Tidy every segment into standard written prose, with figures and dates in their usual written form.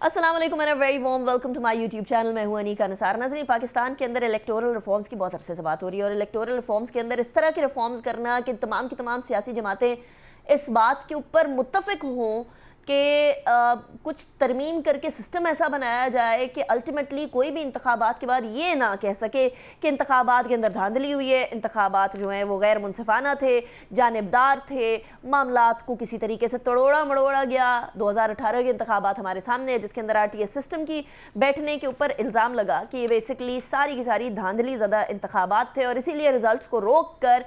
अस्सलाम वालेकुम and very warm welcome to my YouTube channel. मैं हूं अनीका निसार। नाज़रीन, पाकिस्तान के अंदर इलेक्टोरल रिफॉर्म्स की बहुत अरसे से बात हो रही है और इलेक्टोरल रिफॉर्म्स के अंदर इस तरह के रिफॉर्म्स करना कि तमाम की तमाम सियासी जमातें इस बात के ऊपर मुत्तफिक हों कि कुछ तरमीम करके सिस्टम ऐसा बनाया जाए कि अल्टीमेटली कोई भी इंतखाबात के बाद ये ना कह सके कि इंतखाबात के अंदर धांधली हुई है, इंतखाबात जो हैं वो गैर मुनसिफाना थे, जानिबदार थे, मामलात को किसी तरीके से तोड़ा मड़ोड़ा गया। 2018 के इंतखाबात हमारे सामने है जिसके अंदर RTS सिस्टम की बैठने के ऊपर इल्ज़ाम लगा कि ये बेसिकली सारी की सारी धांधली ज़्यादा इंतखाबात थे और इसीलिए रिज़ल्ट को रोक कर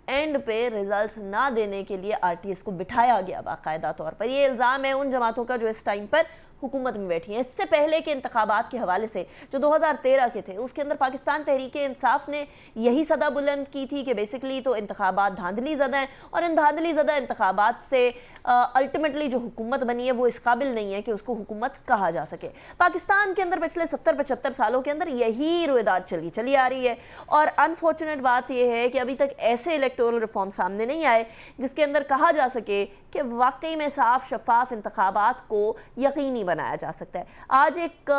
एंड पे रिजल्ट्स ना देने के लिए RTS को बिठाया गया बाकायदा तौर पर। ये इल्ज़ाम है उन जमातों का जो इस टाइम पर हुकूमत में बैठी हैं। इससे पहले के इंतखाबात के हवाले से जो 2013 के थे उसके अंदर पाकिस्तान तहरीक इंसाफ ने यही सदा बुलंद की थी कि बेसिकली तो इंतखाबात धांधली ज़दा हैं और इन धांधली ज़दा इंतखाबात से अल्टीमेटली जो हुकूमत बनी है वो इस काबिल नहीं है कि उसको हुकूमत कहा जा सके। पाकिस्तान के अंदर पिछले 70-75 सालों के अंदर यही रुएदाद चली आ रही है और अनफॉर्चुनेट बात यह है कि अभी तक ऐसे इलेक्टोरल रिफॉर्म सामने नहीं आए जिसके अंदर कहा जा सके कि वाकई में साफ शफाफ इंतखाबात को यकीनी बनाया जा सकता है। आज एक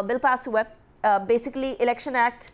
बिल पास हुआ है, बेसिकली इलेक्शन एक्ट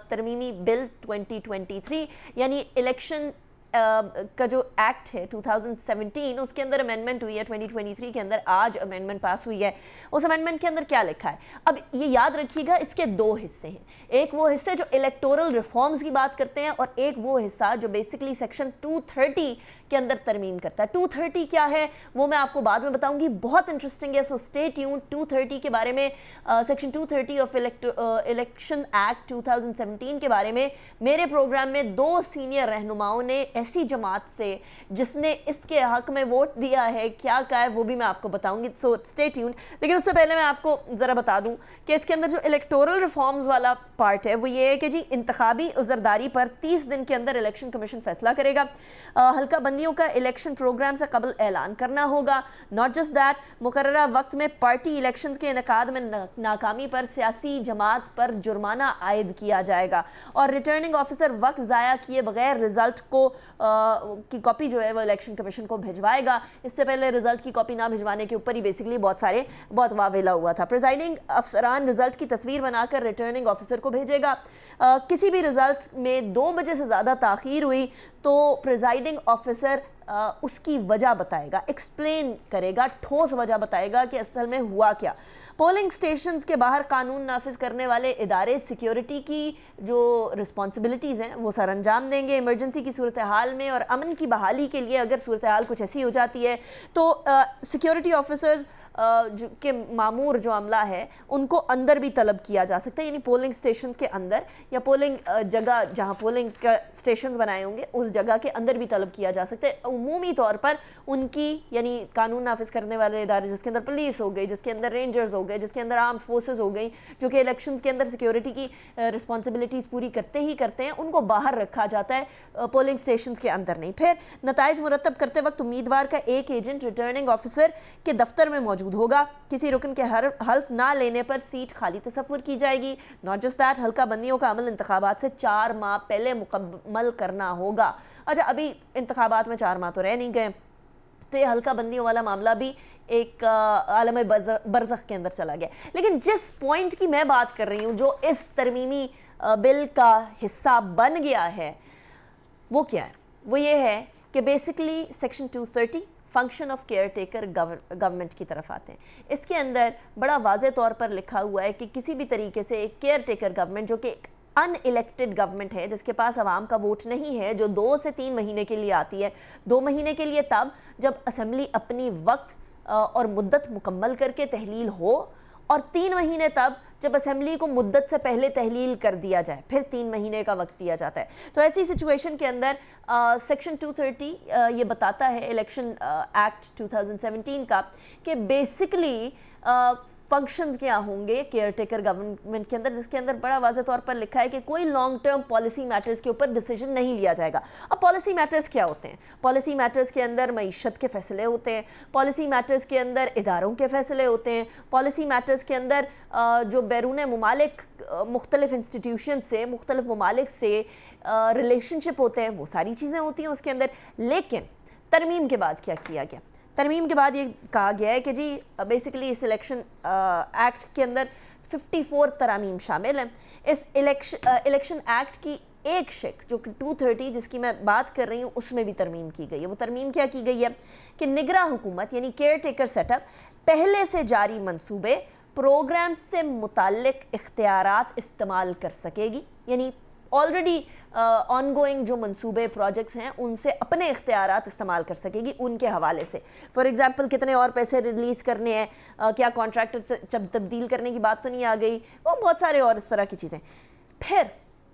तरमीमी बिल 2023, यानी इलेक्शन का जो एक्ट है 2017 उसके अंदर अमेंडमेंट हुई है 2023 के अंदर। आज अमेंडमेंट पास हुई है। उस अमेंडमेंट के अंदर क्या लिखा है, अब ये याद रखिएगा, इसके दो हिस्से हैं। एक वो हिस्से जो इलेक्टोरल रिफॉर्म्स की बात करते हैं और एक वो हिस्सा जो बेसिकली सेक्शन 230 के अंदर तरमीम करता है। 230 क्या है वो मैं आपको बाद में बताऊंगी, बहुत इंटरेस्टिंग है, सो स्टे ट्यून्ड। 230 के बारे में, सेक्शन 230 ऑफ इलेक्शन एक्ट 2017 के बारे में मेरे प्रोग्राम में दो सीनियर रहनुमाओं ने ऐसी जमात से जिसने इसके हक में वोट दिया है क्या है वो भी मैं आपको बताऊंगी, सो स्टे ट्यून्ड। लेकिन उससे पहले मैं आपको ज़रा बता दूं कि इसके अंदर जो इलेक्टोरल रिफॉर्म्स वाला पार्ट है वो ये है कि जी इंतखाबी उज़रदारी पर 30 दिन के अंदर इलेक्शन कमीशन फैसला करेगा। हल्का बंदियों का इलेक्शन प्रोग्राम से कबल ऐलान करना होगा। नॉट जस्ट दैट, मुकर्ररा वक्त में पार्टी इलेक्शंस के इनेकाद में नाकामी पर सियासी जमात पर जुर्माना आयद किया जाएगा और रिटर्निंग ऑफिसर वक्त ज़ाया किए बगैर रिजल्ट को की कॉपी जो है वो इलेक्शन कमीशन को भिजवाएगा। इससे पहले रिजल्ट की कॉपी ना भिजवाने के ऊपर ही बेसिकली बहुत वावेला हुआ था। प्रिजाइडिंग अफसरान रिजल्ट की तस्वीर बनाकर रिटर्निंग ऑफिसर को भेजेगा। किसी भी रिजल्ट में 2 बजे से ज़्यादा ताख़ीर हुई तो प्रिजाइडिंग ऑफिसर उसकी वजह बताएगा, एक्सप्लेन करेगा, ठोस वजह बताएगा कि असल में हुआ क्या। पोलिंग स्टेशंस के बाहर कानून नाफिज करने वाले इदारे सिक्योरिटी की जो रिस्पॉन्सिबिलिटीज़ हैं वो सर अंजाम देंगे। इमरजेंसी की सूरत हाल में और अमन की बहाली के लिए अगर सूरत हाल कुछ ऐसी हो जाती है तो सिक्योरिटी ऑफिसर्स के मामूर जो अमला है उनको अंदर भी तलब किया जा सकता है, यानी पोलिंग स्टेशंस के अंदर या पोलिंग जगह जहां पोलिंग का स्टेशंस बनाए होंगे उस जगह के अंदर भी तलब किया जा सकता है। उमूमी तौर पर उनकी यानी कानून नाफिज करने वाले इदारे जिसके अंदर पुलिस हो गई, जिसके अंदर रेंजर्स हो गए, जिसके अंदर आर्म फोर्सेस हो गई, जो कि इलेक्शंस के अंदर सिक्योरिटी की रिस्पॉन्सिबिलिटीज़ पूरी करते हैं, उनको बाहर रखा जाता है, पोलिंग स्टेशंस के अंदर नहीं। फिर नताइज मुरतब करते वक्त उम्मीदवार का एक एजेंट रिटर्निंग ऑफिसर के दफ्तर में मौजूद होगा। किसी रुकन के हल्फ ना लेने पर सीट खाली तसव्वुर की जाएगी। नॉट जस्ट दैट, हल्का बंदियों का अमल इंतखाबात से 4 माह पहले मुकम्मल करना होगा। अच्छा, अभी इंतखाबात में 4 माह तो रह नहीं गए तो ये हल्का बंदियों वाला मामला भी एक आलम बरज़ख के अंदर चला गया। लेकिन जिस पॉइंट की मैं बात कर रही हूँ जो इस तरमीमी बिल का हिस्सा बन गया है वो क्या है, वो ये है कि basically section 230 function of care taker government की तरफ आते हैं। इसके अंदर बड़ा वाज़े तौर पर लिखा हुआ है कि किसी भी तरीके से एक केयर टेकर गवर्नमेंट जो कि अनइलेक्टेड गवर्नमेंट है जिसके पास आवाम का वोट नहीं है, जो 2 से 3 महीने के लिए आती है, 2 महीने के लिए तब जब असेंबली अपनी वक्त और मुद्दत मुकम्मल करके तहलील हो और 3 महीने तब जब असेंबली को मुद्दत से पहले तहलील कर दिया जाए, फिर 3 महीने का वक्त दिया जाता है। तो ऐसी सिचुएशन के अंदर सेक्शन 230 ये बताता है इलेक्शन एक्ट 2017 का कि बेसिकली फंक्शंस क्या होंगे केयर टेकर गवर्नमेंट के अंदर, जिसके अंदर बड़ा वाज़े तौर पर लिखा है कि कोई लॉन्ग टर्म पॉलिसी मैटर्स के ऊपर डिसीजन नहीं लिया जाएगा। अब पॉलिसी मैटर्स क्या होते हैं? पॉलिसी मैटर्स के अंदर मईशत के फ़ैसले होते हैं, पॉलिसी मैटर्स के अंदर इदारों के फ़ैसले होते हैं, पॉलिसी मैटर्स के अंदर जो बैरून मुमालिक मुख्तलिफ इंस्टीट्यूशन से, मुख्तलिफ ममालिक से रिलेशनशिप होते हैं, वो सारी चीज़ें होती हैं उसके अंदर। लेकिन तरमीम के बाद क्या किया गया? ترمیم کے بعد یہ کہا گیا ہے کہ جی بیسیکلی اس الیکشن ایکٹ کے اندر 54 ترامیم شامل ہیں. اس الیکشن ایکٹ کی ایک شک جو کہ 230 جس کی میں بات کر رہی ہوں اس میں بھی ترمیم کی گئی ہے. وہ ترمیم کیا کی گئی ہے کہ نگراں حکومت یعنی کیئر ٹیکر سیٹ اپ پہلے سے جاری منصوبے پروگرام سے متعلق اختیارات استعمال کر سکے گی. یعنی آلریڈی آن گوئنگ جو منصوبے پروجیکٹس ہیں ان سے اپنے اختیارات استعمال کر سکے گی ان کے حوالے سے. فار ایگزامپل کتنے اور پیسے ریلیز کرنے ہیں, کیا کانٹریکٹر تبدیل کرنے کی بات تو نہیں آ گئی, وہ بہت سارے اور اس طرح کی چیزیں. پھر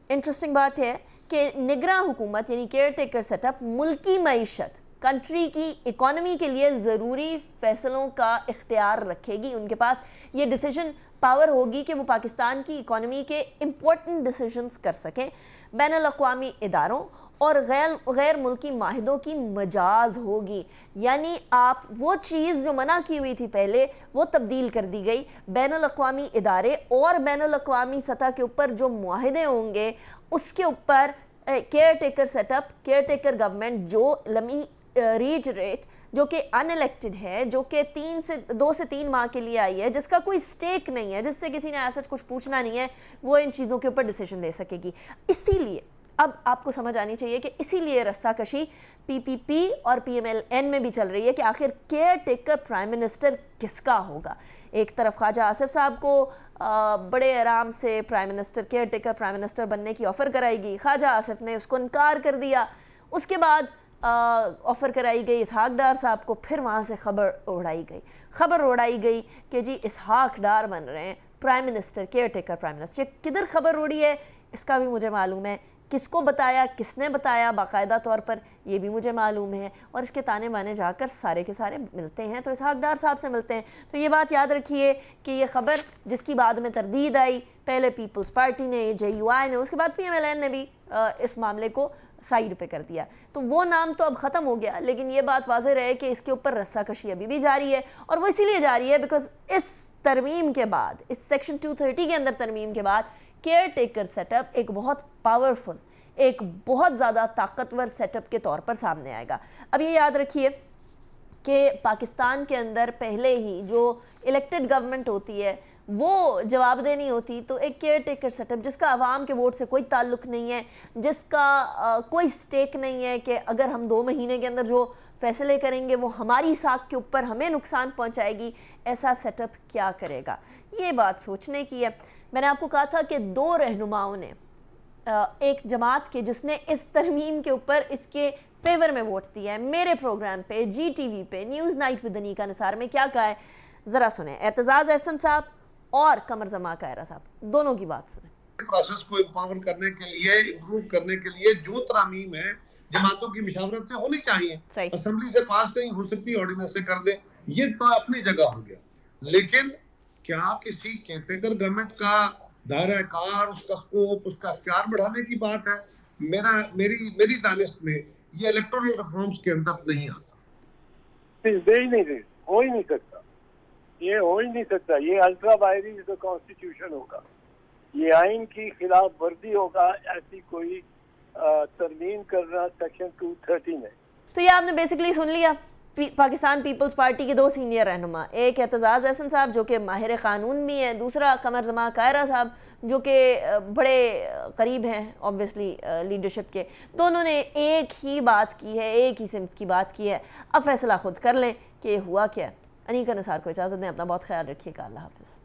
انٹرسٹنگ بات ہے کہ نگراں حکومت یعنی کیئر ٹیکر سیٹ اپ ملکی معیشت کنٹری کی اکانومی کے لیے ضروری فیصلوں کا اختیار رکھے گی. ان کے پاس یہ ڈیسیجن پاور ہوگی کہ وہ پاکستان کی اکانومی کے امپورٹنٹ ڈیسیجنز کر سکیں. بین الاقوامی اداروں اور غیر ملکی معاہدوں کی مجاز ہوگی. یعنی آپ وہ چیز جو منع کی ہوئی تھی پہلے وہ تبدیل کر دی گئی. بین الاقوامی ادارے اور بین الاقوامی سطح کے اوپر جو معاہدے ہوں گے اس کے اوپر caretaker set up, caretaker government جو لمی ریٹ جو کہ ان الیکٹڈ ہے, جو کہ 2 سے 3 ماہ کے لیے آئی ہے, جس کا کوئی سٹیک نہیں ہے, جس سے کسی نے ایسا کچھ پوچھنا نہیں ہے, وہ ان چیزوں کے اوپر ڈیسیجن لے سکے گی. اسی لیے اب آپ کو سمجھ آنی چاہیے کہ اسی لیے رسہ کشی پی پی پی اور پی ایم ایل این میں بھی چل رہی ہے کہ آخر کیئر ٹیکر پرائم منسٹر کس کا ہوگا. ایک طرف خواجہ آصف صاحب کو بڑے آرام سے prime minister care taker prime minister بننے کی آفر کرائی گئی, خواجہ آصف نے اس کو انکار کر دیا. اس کے بعد آفر کرائی گئی اسحاق ڈار صاحب کو, پھر وہاں سے خبر اڑائی گئی کہ جی اسحاق ڈار بن رہے ہیں prime minister, care taker prime minister. کدھر خبر اڑی ہے اس کا بھی مجھے معلوم ہے, کس کو بتایا, کس نے بتایا باقاعدہ طور پر, یہ بھی مجھے معلوم ہے. اور اس کے تانے بانے جا کر سارے کے سارے ملتے ہیں تو اسحاق ڈار صاحب سے ملتے ہیں. تو یہ بات یاد رکھیے کہ یہ خبر جس کی بعد میں تردید آئی, پہلے پیپلز پارٹی نے, جے یو آئی نے, اس کے بعد پی ایم ایل این نے بھی اس معاملے کو سائیڈ پہ کر دیا. تو وہ نام تو اب ختم ہو گیا, لیکن یہ بات واضح رہے کہ اس کے اوپر رسہ کشی ابھی بھی جاری ہے. اور وہ اسی لیے جاری ہے بیکاز اس ترمیم کے بعد, اس سیکشن 230 کے اندر ترمیم کے بعد کیئر ٹیکر سیٹ اپ ایک بہت پاورفل, ایک بہت زیادہ طاقتور سیٹ اپ کے طور پر سامنے آئے گا. اب یہ یاد رکھیے کہ پاکستان کے اندر پہلے ہی جو الیکٹڈ گورنمنٹ ہوتی ہے وہ جواب دہ نہیں ہوتی, تو ایک کیئر ٹیکر سیٹ اپ جس کا عوام کے ووٹ سے کوئی تعلق نہیں ہے, جس کا کوئی سٹیک نہیں ہے کہ اگر ہم 2 مہینے کے اندر جو فیصلے کریں گے وہ ہماری ساکھ کے اوپر ہمیں نقصان پہنچائے گی, ایسا سیٹ اپ کیا کرے گا. یہ بات سوچنے کی ہے. میں نے آپ کو کہا تھا کہ 2 رہنماؤں نے ایک جماعت کے جس نے اس ترمیم کے اوپر اس کے فیور میں ووٹ دیا ہے, میرے پروگرام پہ جی ٹی وی پہ نیوز نائٹ ود انیکا نثار میں کیا کہا ہے ذرا سنیں. اعتزاز احسن صاحب اور قمر زمان کائرہ صاحب دونوں کی بات سنیں. پروسیس کو امپاور کرنے کے لیے, امپروو کرنے کے لیے جو ترامیم ہے جماعتوں کی مشاورت سے ہونی چاہیے. اسمبلی سے پاس نہیں ہو سکتی, آرڈیننس سے کر دیں, یہ تو اپنی جگہ ہو گیا. لیکن کیا کسی کیئرٹیکر گورنمنٹ کا دائرہ کار, اس کا سکوپ, اس کا اختیار بڑھانے کی بات ہے؟ میری دانش میں یہ الیکٹورل ریفارمز کے اندر نہیں آتا. ہو ہی نہیں سکتا, یہ ہو ہی نہیں سکتا. یہ الٹرا وائرس کانسٹیٹیوشن ہوگا, یہ آئین کی خلاف ورزی ہوگا ایسی کوئی ترمیم کرنا سیکشن 230 میں. تو یہ آپ نے بیسیکلی سن لیا پاکستان پیپلز پارٹی کے 2 سینئر رہنما, ایک اعتزاز احسن صاحب جو کہ ماہر قانون بھی ہیں, دوسرا قمر زمان کائرہ صاحب جو کہ بڑے قریب ہیں obviously لیڈرشپ کے. دونوں نے ایک ہی بات کی ہے, ایک ہی سمت کی بات کی ہے. اب فیصلہ خود کر لیں کہ یہ ہوا کیا. انیکا نثار کو اجازت دیں, اپنا بہت خیال رکھیے گا. اللہ حافظ.